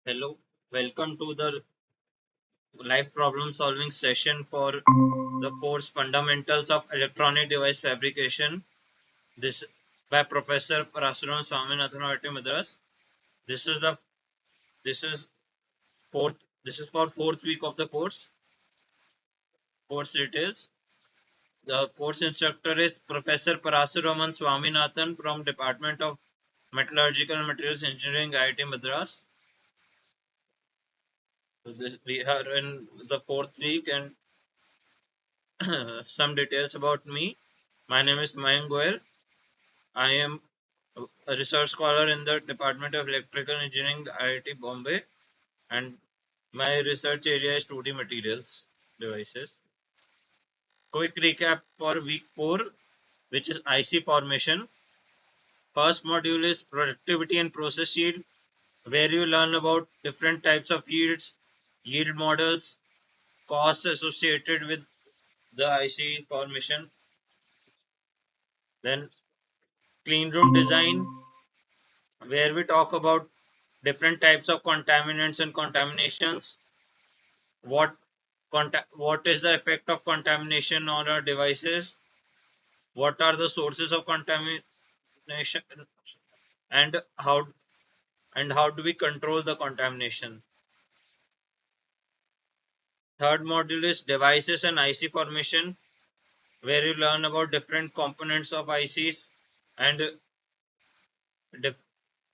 Hello, welcome to the live problem solving session for the course Fundamentals of Electronic Device Fabrication. This by Professor Parasuram Swaminathan IIT Madras. This is the this is fourth this is for fourth week of the course. Course details. The course instructor is Professor Parasuraman Swaminathan from Department of Metallurgical and Materials Engineering IIT Madras. We are in the fourth week and some details about me. My name is Mayank Goel. I am a research scholar in the Department of Electrical Engineering, IIT Bombay, and my research area is 2D materials devices. Quick recap for week 4, which is IC formation. First module is productivity and process yield, where you learn about different types of yields, yield models, costs associated with the IC formation. Then clean room design, where we talk about different types of contaminants and contaminations, what what is the effect of contamination on our devices, what are the sources of contamination, and how do we control the contamination. Third module is devices and IC formation, where you learn about different components of ICs and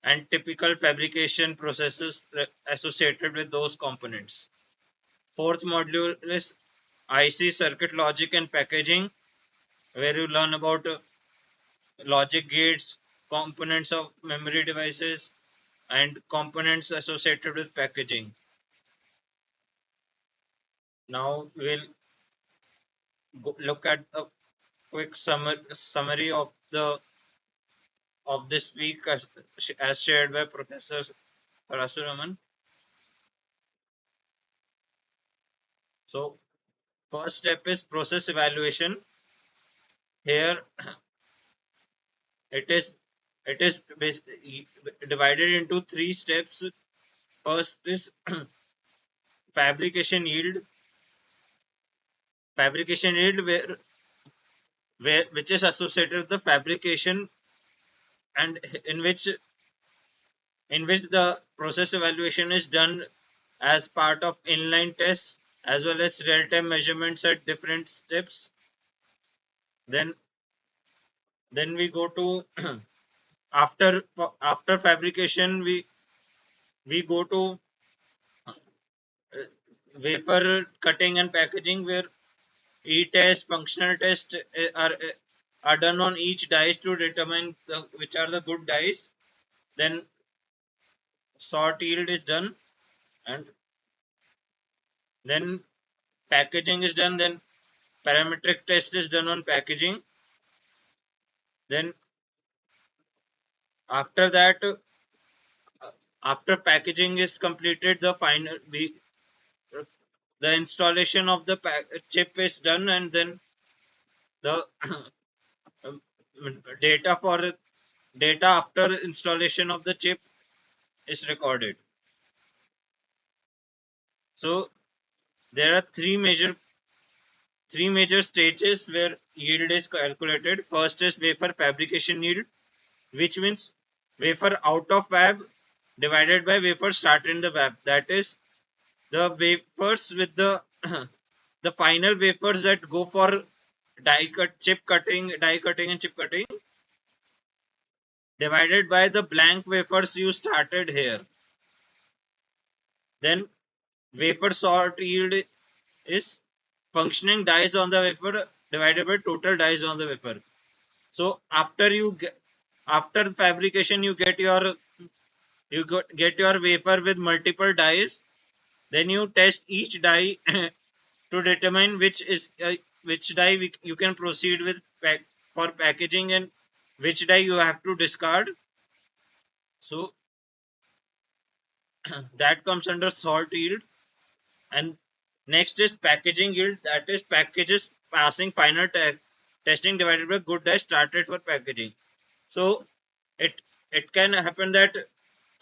and typical fabrication processes associated with those components. Fourth module is IC circuit logic and packaging, where you learn about logic gates, components of memory devices, and components associated with packaging. Now we'll look at a quick summary of the of this week as shared by Professor Parasuraman. So first step is process evaluation. Here it is divided into three steps. First is fabrication yield where which is associated with the fabrication and in which the process evaluation is done as part of inline tests as well as real-time measurements at different steps. Then we go to after fabrication we go to uh, wafer cutting and packaging, where e-test, functional test are done on each dies to determine which are the good dies. Then sort yield is done, and then packaging is done. Then parametric test is done on packaging. Then after that, after packaging is completed, the installation of the chip is done, and then the um, data for data after installation of the chip is recorded. So there are three major stages where yield is calculated. First is wafer fabrication yield, which means wafer out of fab divided by wafer start in the fab. That is the wafers with the the final wafers that go for die cutting and chip cutting, divided by the blank wafers you started here. Then wafer sort yield is functioning dies on the wafer divided by total dies on the wafer. So after fabrication, get your wafer with multiple dies. Then you test each die to determine which die you can proceed with for packaging and which die you have to discard. So that comes under salt yield. And next is packaging yield, that is packages passing final testing divided by good die started for packaging. So it it can happen that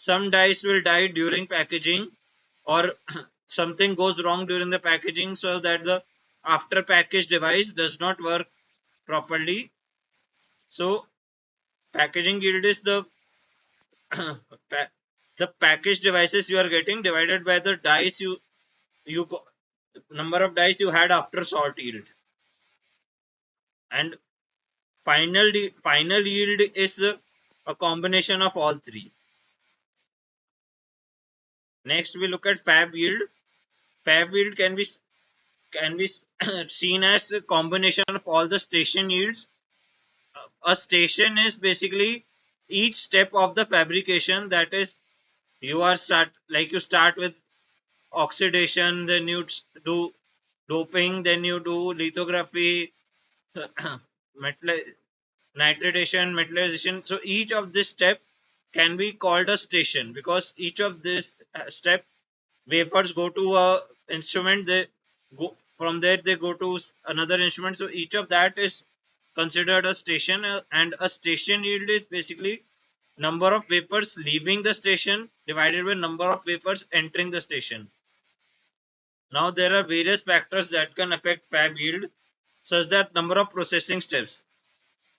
some dice will die during packaging, or something goes wrong during the packaging, so that the after package device does not work properly. So packaging yield is the the package devices you are getting divided by the dice you number of dice you had after sort yield, and final yield is a combination of all three. Next we look at fab yield. Fab yield can be seen as a combination of all the station yields. A station is basically each step of the fabrication, that is, you start with oxidation, then you do doping, then you do lithography, metal nitridation, metallization. So each of this step can be called a station, because each of this step wafers go to a instrument, they go from there, they go to another instrument, so each of that is considered a station, and a station yield is basically number of wafers leaving the station divided by number of wafers entering the station. Now there are various factors that can affect fab yield, such that number of processing steps.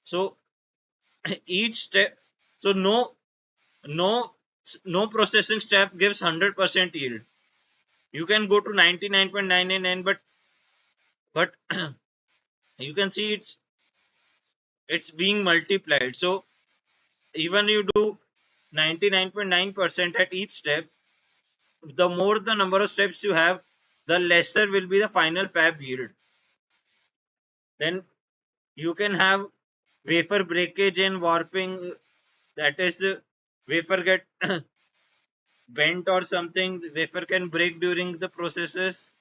So each step, so no no processing step gives 100% yield. You can go to 99.999, but you can see it's being multiplied. So even you do 99.9% at each step, the more the number of steps you have, the lesser will be the final fab yield. Then you can have wafer breakage and warping, that is, wafer get bent or something, wafer can break during the processes,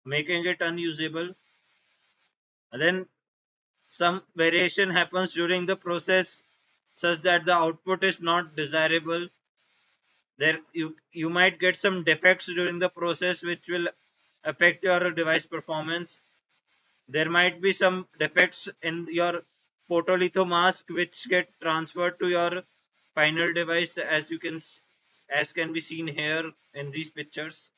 making it unusable. And then some variation happens during the process, such that the output is not desirable. There you might get some defects during the process which will affect your device performance. There might be some defects in your photolitho mask which get transferred to your final device, as can be seen here in these pictures.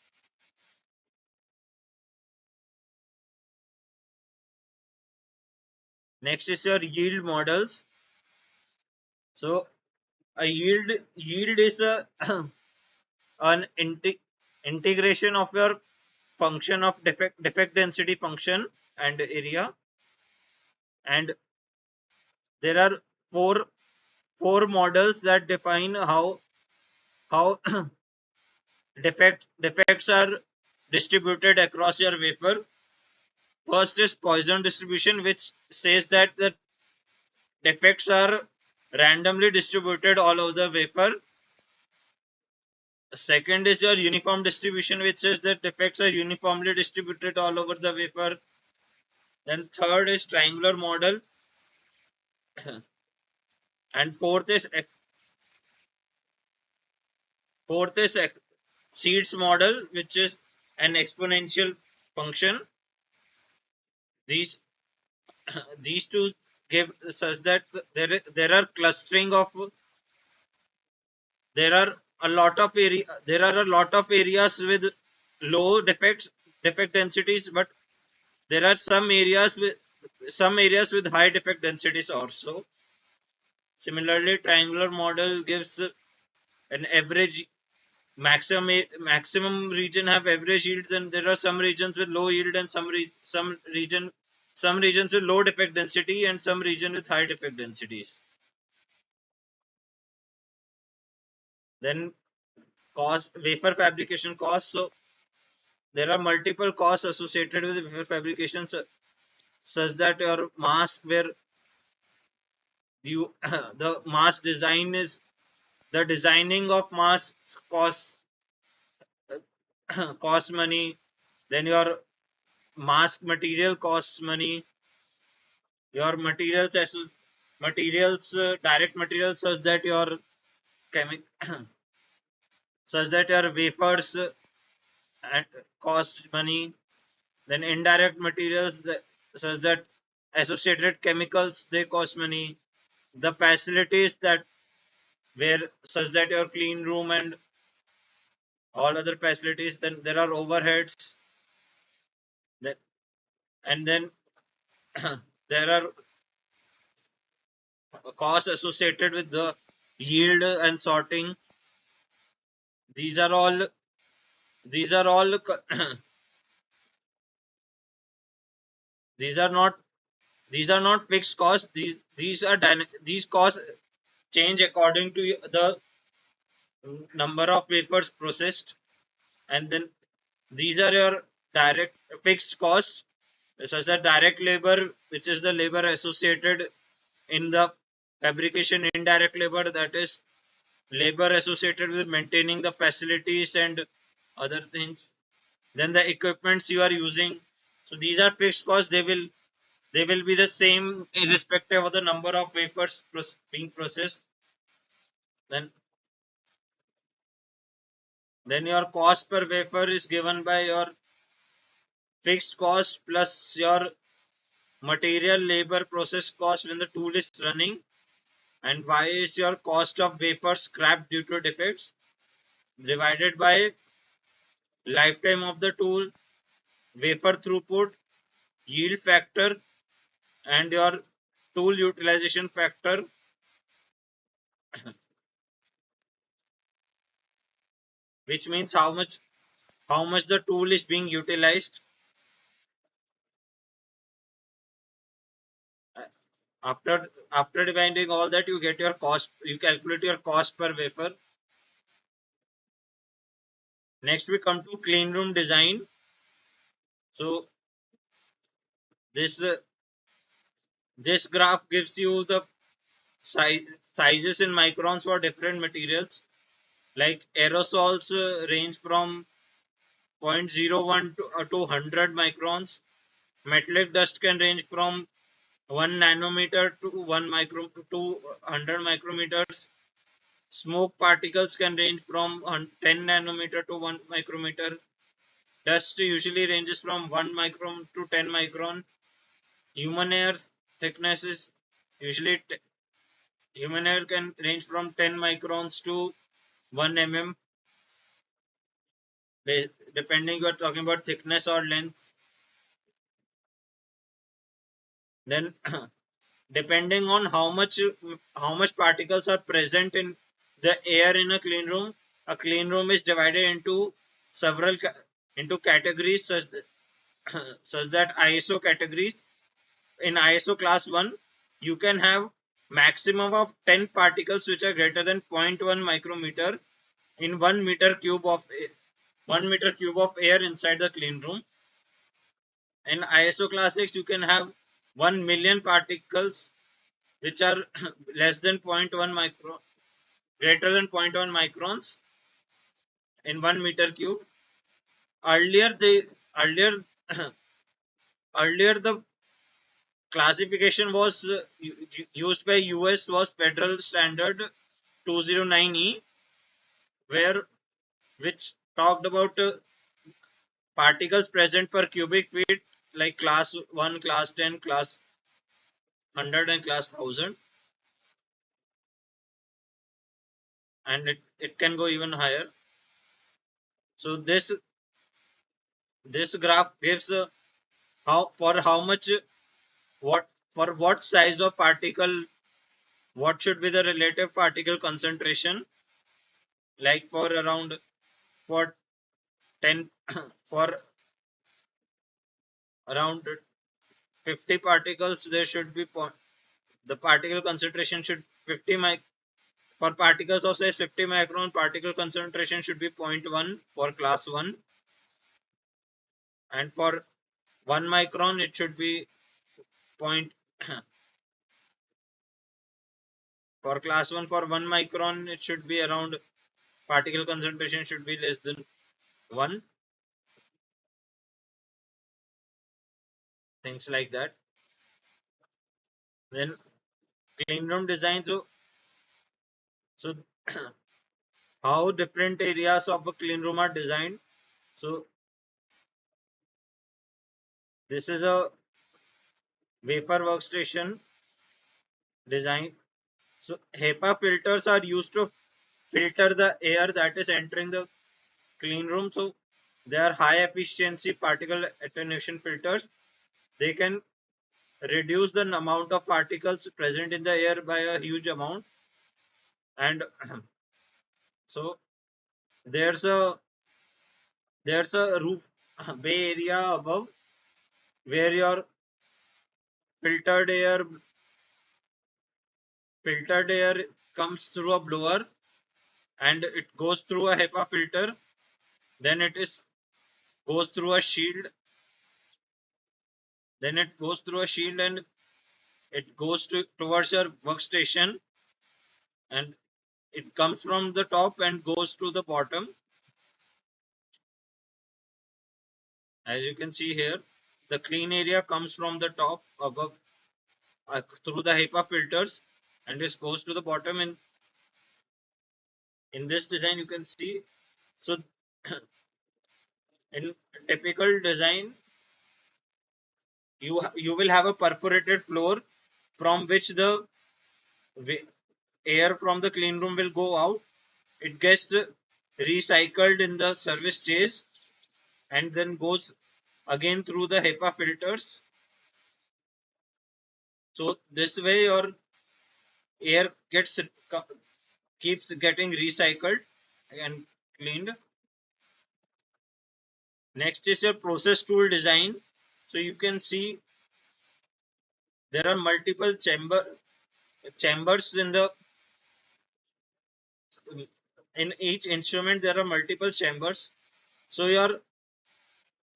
Next is your yield models. So a yield is a an integration of your function of defect density function and area, and there are four four models that define how defects are distributed across your wafer. First is Poisson distribution, which says that the defects are randomly distributed all over the wafer. Second is your uniform distribution, which says that defects are uniformly distributed all over the wafer. Then third is triangular model, and fourth is seeds model, which is an exponential function. These these two give such that there are clustering of there are a lot of areas with low defect densities, but there are some areas with high defect densities also. Similarly, triangular model gives an average maximum region have average yields, and there are some regions with low yield, and some regions with low defect density, and some region with high defect densities. Then cost, wafer fabrication cost. So there are multiple costs associated with wafer fabrication, such that your mask where you the mask design is the designing of masks costs money. Then your mask material costs money. Your direct materials, chemic such that your wafers cost money. Then indirect materials, such that associated chemicals, they cost money. The facilities that where such that your clean room and all other facilities, then there are overheads that, and then there are costs associated with the yield and sorting. These are all these are all these are not these are not fixed costs. These are these costs change according to the number of wafers processed, and then these are your direct fixed costs, such as direct labor, which is the labor associated in the fabrication, indirect labor, that is labor associated with maintaining the facilities and other things. Then the equipments you are using. So these are fixed costs. They will be the same irrespective of the number of wafers being processed. Then your cost per wafer is given by your fixed cost plus your material labor process cost when the tool is running, and y is your cost of wafer scrapped due to defects divided by lifetime of the tool, wafer throughput, yield factor, and your tool utilization factor, which means how much the tool is being utilized. After dividing all that, you get your cost. You calculate your cost per wafer. Next, we come to clean room design. So this uh, this graph gives you the sizes in microns for different materials. Like aerosols range from zero point zero 0.01 to 100 microns. Metallic dust can range from 1 nanometer to 1 micro to 100 micrometers. Smoke particles can range from 10 nanometer to 1 micrometer. Dust usually ranges from 1 micron to 10 micron. Human air thicknesses usually human air can range from 10 microns to 1 mm, depending you are talking about thickness or length. Then depending on how much particles are present in the air in a clean room is divided into several into categories such that ISO categories. In ISO class 1, you can have maximum of 10 particles which are greater than zero point 0.1 micrometer in 1 meter cube of air inside the clean room. In ISO class 6, you can have 1 million particles which are less than zero point 0.1 micro greater than zero point 0.1 microns in 1 meter cube. Earlier the earlier earlier the classification was used by US was Federal Standard 209E, where which talked about particles present per cubic feet, like class 1, class 10, class 100, and class 1000, and it can go even higher. So this graph gives how much what for what size of particle, what should be the relative particle concentration, like for 10 for around 50 particles, there should be the particle concentration should 50 for particles of size 50 micron, particle concentration should be 0.1 for class 1, and for 1 micron it should be point for class 1, for 1 micron it should be around, particle concentration should be less than 1, things like that. Then clean room design. So how different areas of a clean room are designed. So this is a wafer workstation design. So HEPA filters are used to filter the air that is entering the clean room. So they are high efficiency particle attenuation filters. They can reduce the amount of particles present in the air by a huge amount. And so there's a roof bay area above where your filtered air filtered air comes through a blower and it goes through a HEPA filter. Then it is goes through a shield. Then it goes through a shield and it goes towards your workstation, and it comes from the top and goes to the bottom. As you can see here, the clean area comes from the top above through the HEPA filters and this goes to the bottom. And in this design you can see, so in typical design you will have a perforated floor from which the air from the clean room will go out. It gets recycled in the service stays and then goes again through the HEPA filters. So this way your air keeps getting recycled and cleaned. Next is your process tool design. So you can see there are multiple chambers in each instrument. There are multiple chambers. So your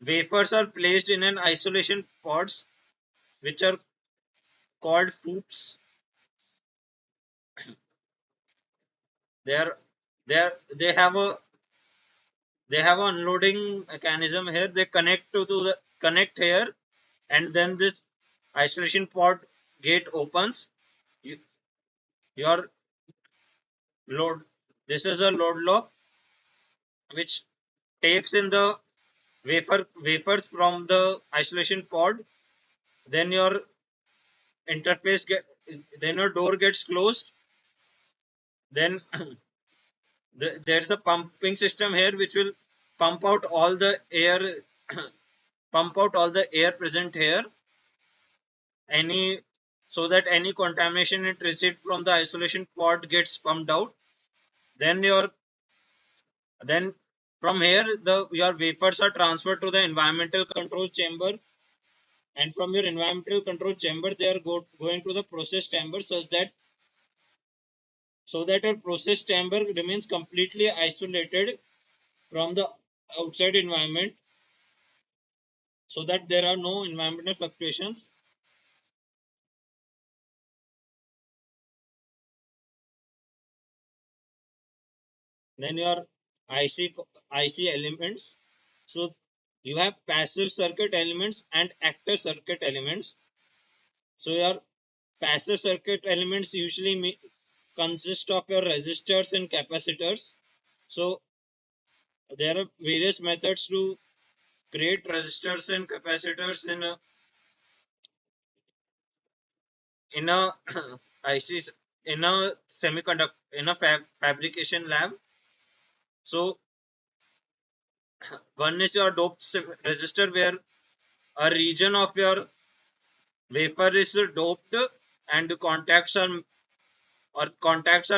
wafers are placed in an isolation pods, which are called FOOPs. They are they have a unloading mechanism here. They connect to the connect here, and then this isolation pod gate opens. You, your load. This is a load lock which takes in the wafers from the isolation pod. Then your interface get then your door gets closed. Then there's a pumping system here which will pump out all the air pump out all the air present here, any so that any contamination it received from the isolation pod gets pumped out. Then then from here your vapors are transferred to the environmental control chamber, and from your environmental control chamber they are going to the process chamber, so that your process chamber remains completely isolated from the outside environment, so that there are no environmental fluctuations. Then your IC elements. So you have passive circuit elements and active circuit elements. So your passive circuit elements usually consist of your resistors and capacitors. So there are various methods to create resistors and capacitors in a IC in a semiconductor in a fabrication lab. So one is your doped resistor, where a region of your wafer is doped and contacts are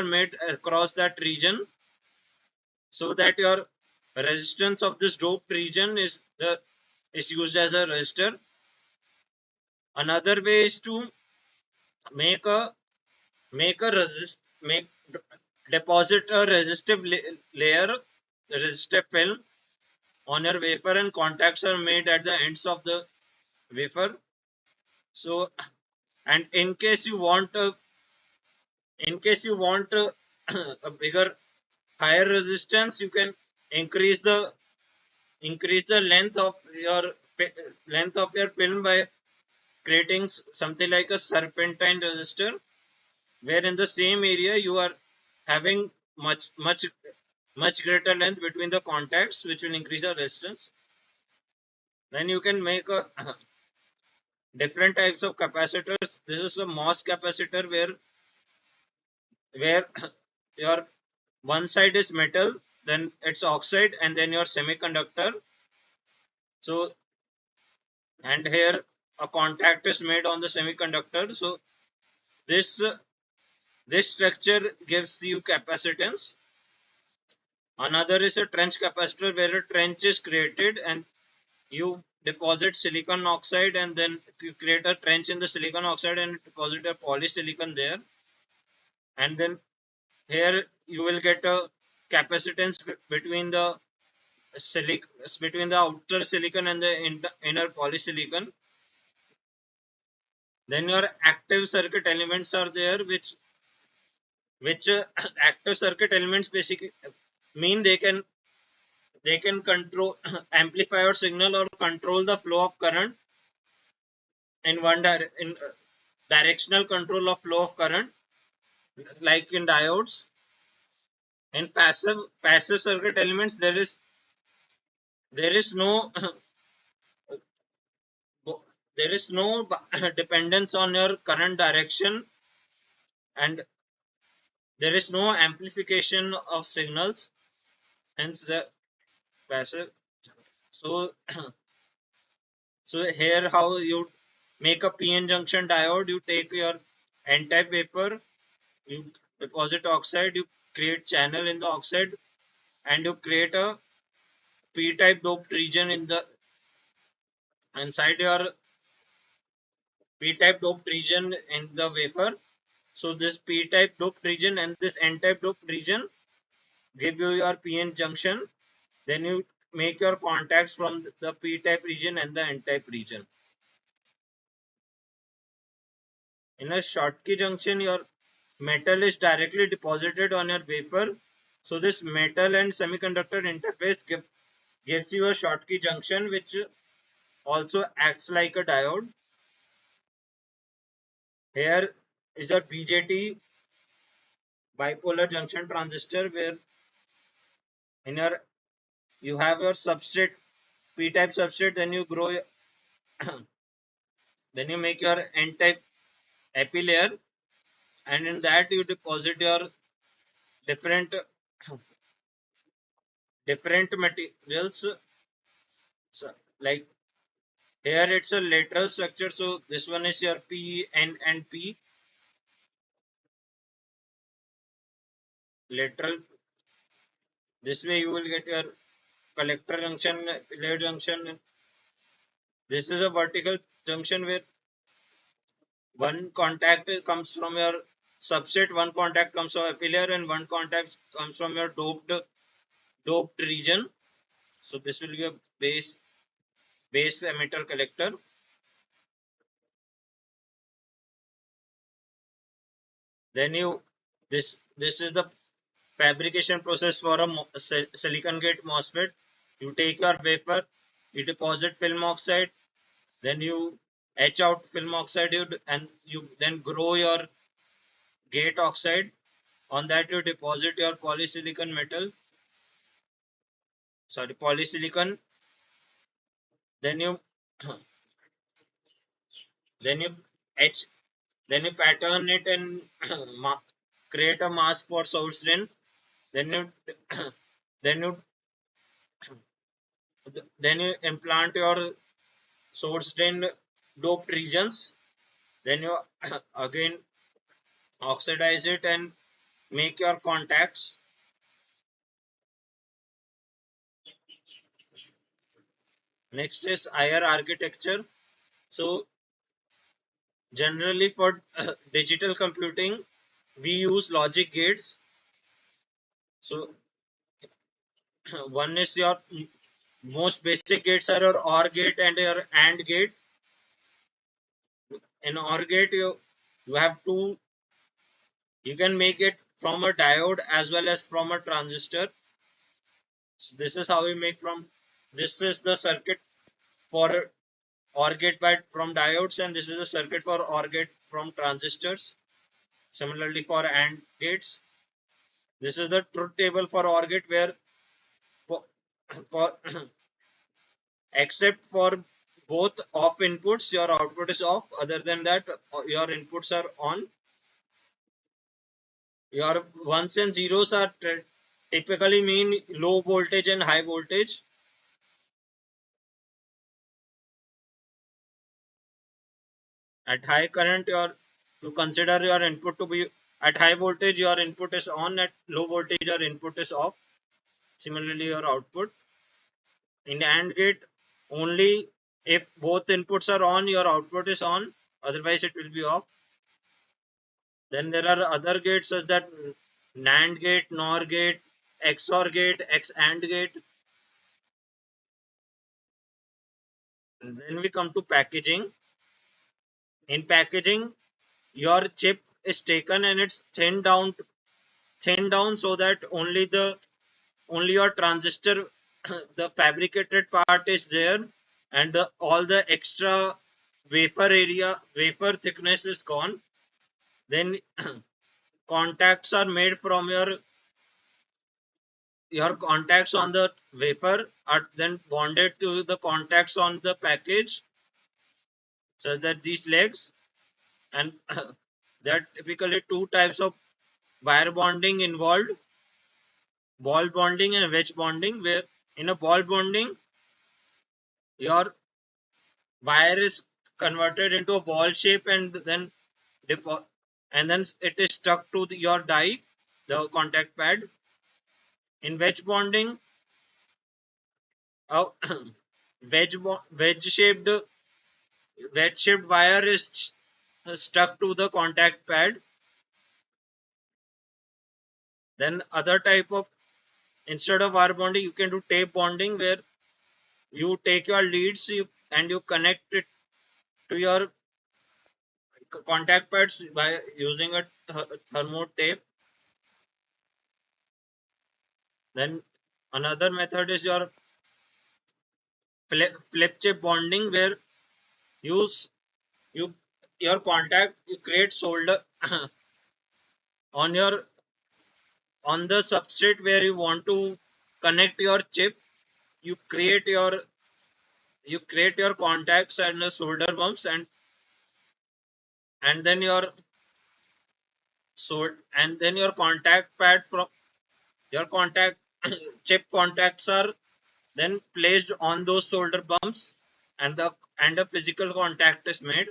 made across that region, so that your resistance of this doped region is used as a resistor. Another way is to make a make deposit a layer, resistive film on your wafer, and contacts are made at the ends of the wafer. So, and in case you want a bigger higher resistance, you can increase the length of your film by creating something like a serpentine resistor, where in the same area you are having much greater length between the contacts, which will increase the resistance. Then you can make a different types of capacitors. This is a MOS capacitor, where where your one side is metal, then it's oxide, and then your semiconductor. So, and here a contact is made on the semiconductor. So this this structure gives you capacitance. Another is a trench capacitor, where a trench is created and you deposit silicon oxide, and then you create a trench in the silicon oxide and deposit a polysilicon there. And then here you will get a capacitance between the between the outer silicon and the inner polysilicon. Then your active circuit elements are there, which active circuit elements basically mean they can control amplify or signal or control the flow of current in in directional control of flow of current, like in diodes. In passive circuit elements, there is no there is no dependence on your current direction, and there is no amplification of signals, hence the passive. So so here how you make a PN junction diode: you take your N type wafer, you deposit oxide, you create channel in the oxide, and you create a P type doped region in the inside your P type doped region in the wafer. So this P type doped region and this N type doped region give you your PN junction. Then you make your contacts from the P type region and the N type region. In a Schottky junction, your metal is directly deposited on your wafer. So this metal and semiconductor interface gives you a Schottky junction, which also acts like a diode. Here is your BJT, bipolar junction transistor, where in your you have your substrate, P-type substrate, then you grow, then you make your N-type epi layer, and in that you deposit your different different materials. So, like here it's a lateral structure, so this one is your P, N, and P lateral. This way you will get your collector junction, layer junction. This is a vertical junction where one contact comes from your substrate, one contact comes from epi layer, and one contact comes from your doped region. So this will be a base emitter collector. Then you this is the fabrication process for a silicon gate MOSFET. You take your wafer, you deposit film oxide, then you etch out film oxide, and you then grow your gate oxide. On that you deposit your polysilicon metal, sorry, polysilicon. Then you then you etch, then you pattern it and create a mask for source drain. Then you then you then you implant your source drain doped regions. Then you again oxidize it and make your contacts. Next is IR architecture. So generally for digital computing, we use logic gates. So one is your most basic gates are your OR gate and your AND gate. In OR gate, you have two. You can make it from a diode as well as from a transistor. So this is how we make from. This is the circuit for OR gate from diodes, and this is the circuit for OR gate from transistors. Similarly for AND gates, this is the truth table for OR gate, where for, for except for both off inputs, your output is off. Other than that, your inputs are on. Your ones and zeros are typically mean low voltage and high voltage. At high current, you consider your input to be at high voltage, your input is on. At low voltage, your input is off. Similarly, your output in AND gate, only if both inputs are on, your output is on. Otherwise, it will be off. Then there are other gates such that NAND gate, NOR gate, XOR gate, X AND gate. And then we come to packaging. In packaging, your chip is taken and it's thinned down so that only your transistor, the fabricated part is there, and all the extra wafer thickness is gone. Then contacts are made from your contacts on the wafer are then bonded to the contacts on the package, so that these legs, and there are typically two types of wire bonding involved: ball bonding and wedge bonding. Where in a ball bonding, your wire is converted into a ball shape and then and then it is stuck to your die, the contact pad. In wedge bonding, a wedge shaped wire is stuck to the contact pad. Then other type of, instead of wire bonding, you can do tape bonding, where you take your leads and you connect it to your contact pads by using a thermo tape. Then another method is your flip chip bonding, where you you your contact, you create solder on your on the substrate where you want to connect your chip. You create your contacts and the solder bumps, and then your and then your contact pad from your contact chip contacts are then placed on those solder bumps, and a physical contact is made.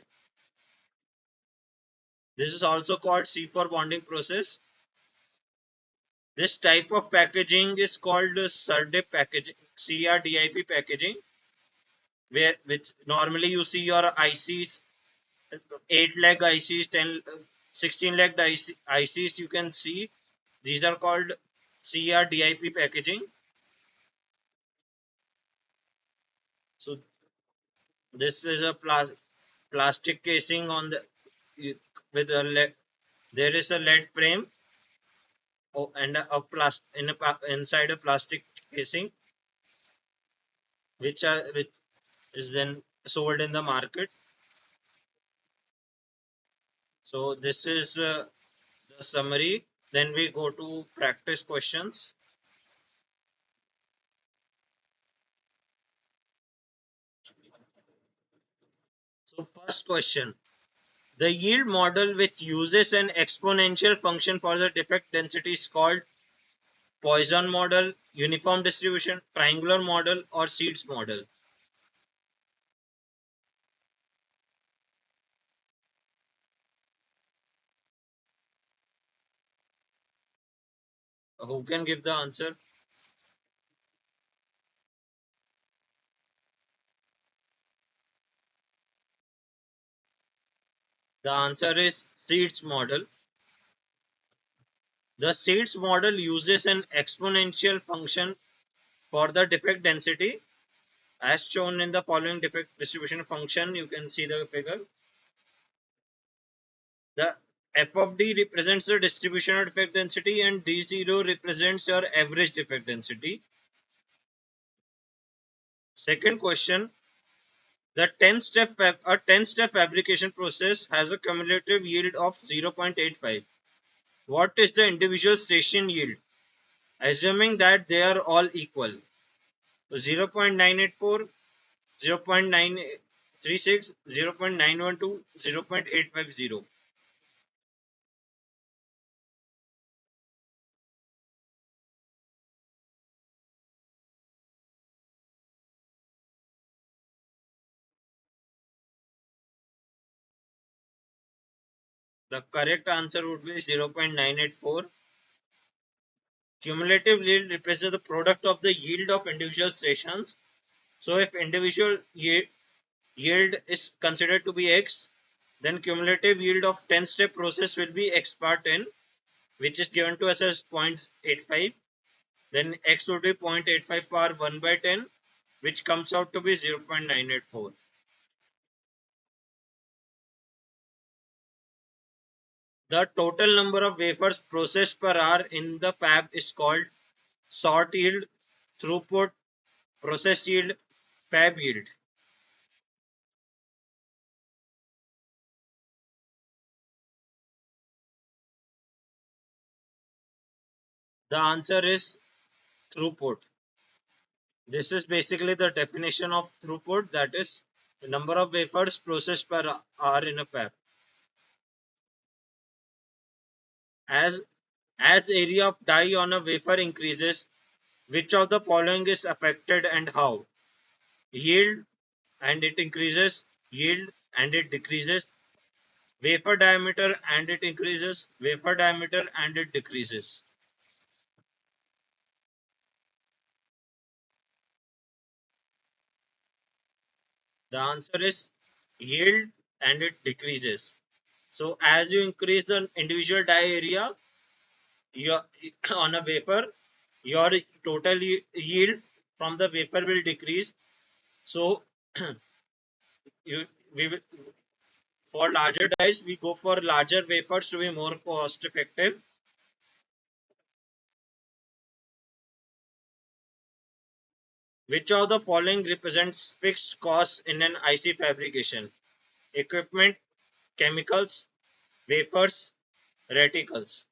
This is also called C4 bonding process. This type of packaging is called CRDIP packaging, CRDIP packaging, where which normally you see your ICs, 8 leg ICs, 10, 16 leg ICs you can see. These are called CRDIP packaging. So this is a plastic casing on the with a lead. There is a lead frame, and inside a plastic casing, which is then sold in the market. So this is the summary. Then we go to practice questions. So first question: the yield model which uses an exponential function for the defect density is called Poisson model, uniform distribution, triangular model, or seeds model. Who can give the answer? The answer is seeds model. The seeds model uses an exponential function for the defect density, as shown in the following defect distribution function. You can see the figure. The f of d represents the distribution of defect density, and d0 represents your average defect density. Second question: the 10-step fabrication process has a cumulative yield of 0.85. What is the individual station yield, assuming that they are all equal? So 0.984, 0.936, 0.912, 0.850. The correct answer would be 0.984. Cumulative yield represents the product of the yield of individual stations. So if individual yield is considered to be x, then cumulative yield of 10-step process will be x bar 10, which is given to us as 0.85. Then x would be 0.85 power 1 by 10, which comes out to be 0.984. The total number of wafers processed per hour in the fab is called sort yield, throughput, process yield, fab yield. The answer is throughput. This is basically the definition of throughput, that is the number of wafers processed per hour in a fab. As area of die on a wafer increases, which of the following is affected and how? Yield and it increases, yield and it decreases, wafer diameter and it increases, wafer diameter and it decreases. The answer is yield and it decreases. So as you increase the individual die area, your on a wafer, your total yield from the wafer will decrease. So you we will, for larger dies we go for larger wafers to be more cost effective. Which of the following represents fixed costs in an IC fabrication? Equipment, chemicals, wafers, reticles.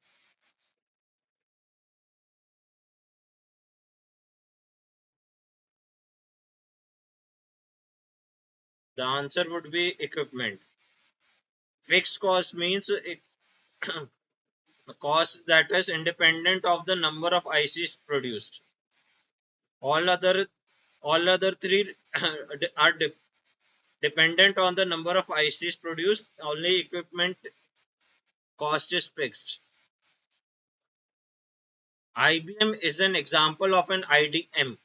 The answer would be equipment. Fixed cost means a cost that is independent of the number of ICs produced. All other three are dependent on the number of ICs produced. Only equipment cost is fixed. IBM is an example of an IDM.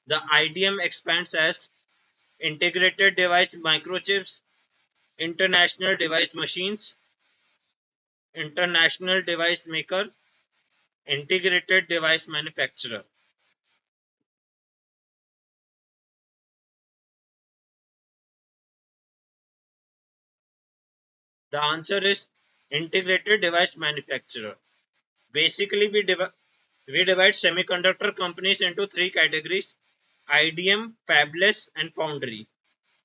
The IDM expands as integrated device microchips, international device machines, international device maker, integrated device manufacturer. The answer is integrated device manufacturer. Basically, we divide semiconductor companies into three categories: IDM, fabless, and foundry.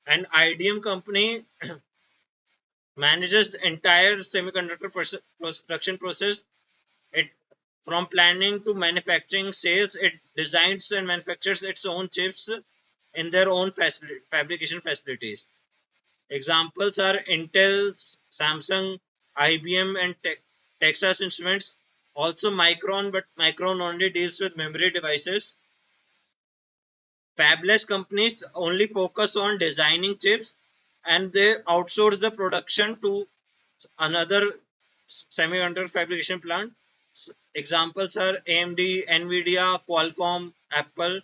An IDM company manages the entire semiconductor production process. It from planning to manufacturing sales, it designs and manufactures its own chips in their own fabrication facilities. Examples are Intel, Samsung, IBM, and Texas Instruments. Also Micron, but Micron only deals with memory devices. Fabless companies only focus on designing chips and they outsource the production to another semiconductor fabrication plant. Examples are AMD, Nvidia, Qualcomm, Apple.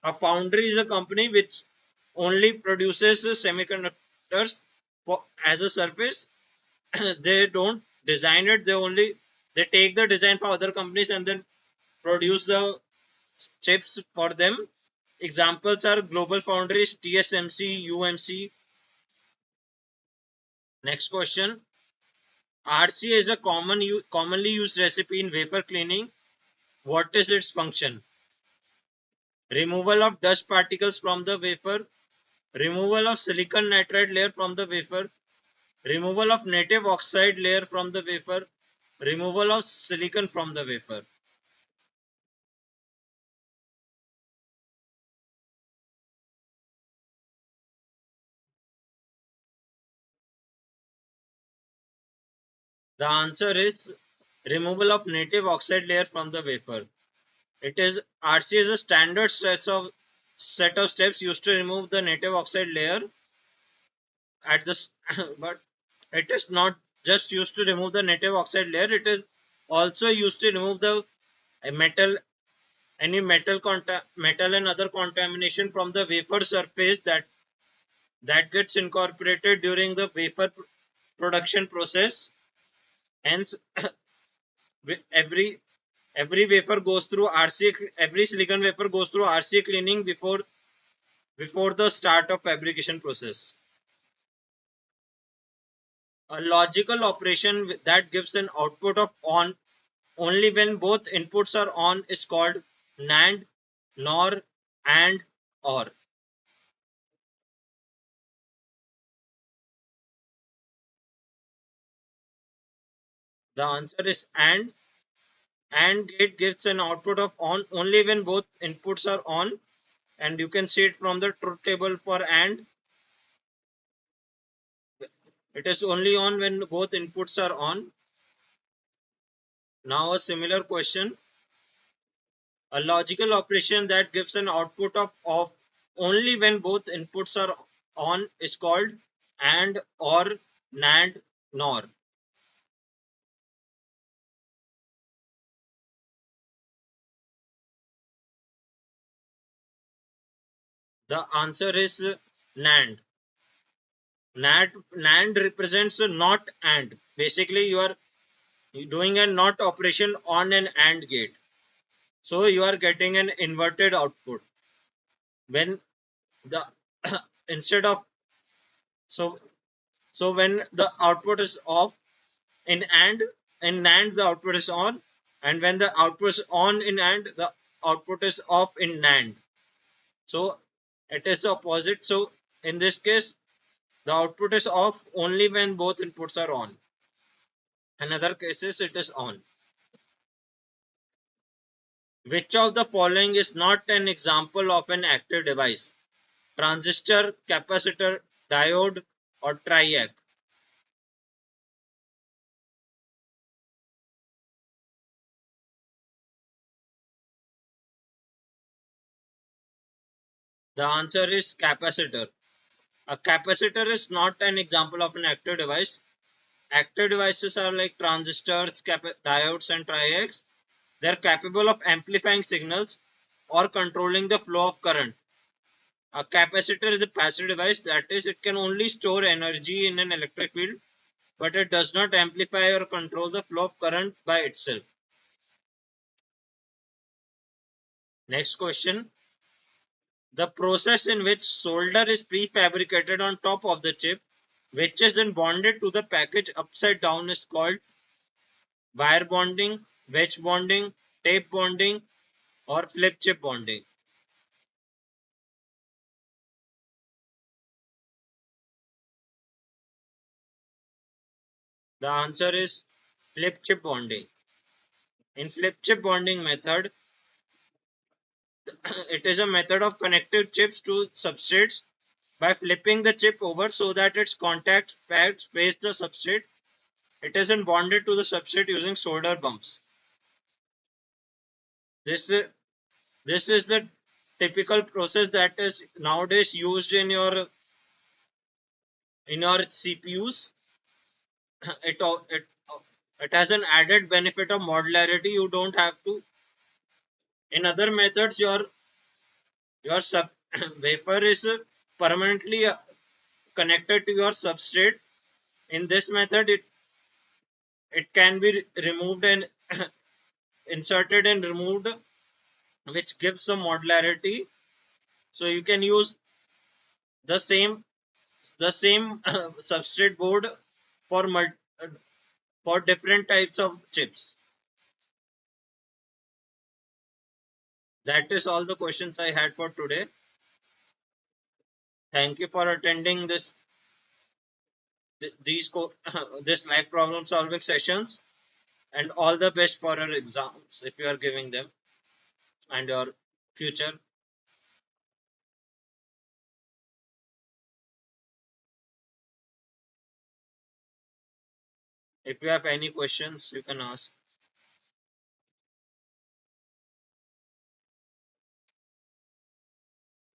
A foundry is a company which only produces semiconductors as a service. They don't design it. They take the design for other companies and then produce the chips for them. Examples are Global Foundries, TSMC, UMC. Next question. RC is a commonly used recipe in vapor cleaning. What is its function? Removal of dust particles from the wafer, removal of silicon nitride layer from the wafer, removal of native oxide layer from the wafer, removal of silicon from the wafer. The answer is removal of native oxide layer from the wafer. It is RC is a standard set of steps used to remove the native oxide layer at this, but it is not just used to remove the native oxide layer. It is also used to remove the metal, any metal and other contamination from the wafer surface that gets incorporated during the wafer production process. Hence, every wafer goes through RCA. Every silicon wafer goes through RCA cleaning before the start of fabrication process. A logical operation that gives an output of on only when both inputs are on is called NAND, NOR, and OR. The answer is AND. AND gate gives an output of on only when both inputs are on, and you can see it from the truth table for AND. It is only on when both inputs are on. Now a similar question. A logical operation that gives an output of off only when both inputs are on is called AND, OR, NAND, NOR. The answer is NAND. NAND represents a not AND. Basically, you are doing a not operation on an AND gate. So you are getting an inverted output. When the instead of so so when the output is off in AND, in NAND the output is on, and when the output is on in AND, the output is off in NAND. So it is the opposite. So in this case, the output is off only when both inputs are on. In other cases, it is on. Which of the following is not an example of an active device? Transistor, capacitor, diode, or triac? The answer is capacitor. A capacitor is not an example of an active device. Active devices are like transistors, diodes, and triacs. They are capable of amplifying signals or controlling the flow of current. A capacitor is a passive device, that is, it can only store energy in an electric field, but it does not amplify or control the flow of current by itself. Next question. The process in which solder is prefabricated on top of the chip, which is then bonded to the package upside down, is called wire bonding, wedge bonding, tape bonding, or flip chip bonding. The answer is flip chip bonding. In flip chip bonding method, it is a method of connecting chips to substrates by flipping the chip over so that its contact pads face the substrate. It is then bonded to the substrate using solder bumps. This this is the typical process that is nowadays used in your CPUs. It has an added benefit of modularity. You don't have to. In other methods, your sub wafer is permanently connected to your substrate. In this method, it can be removed and inserted and removed, which gives some modularity. So you can use the same substrate board for for different types of chips. That is all the questions I had for today. Thank you for attending these this live problem solving sessions, and all the best for your exams if you are giving them and your future. If you have any questions, you can ask.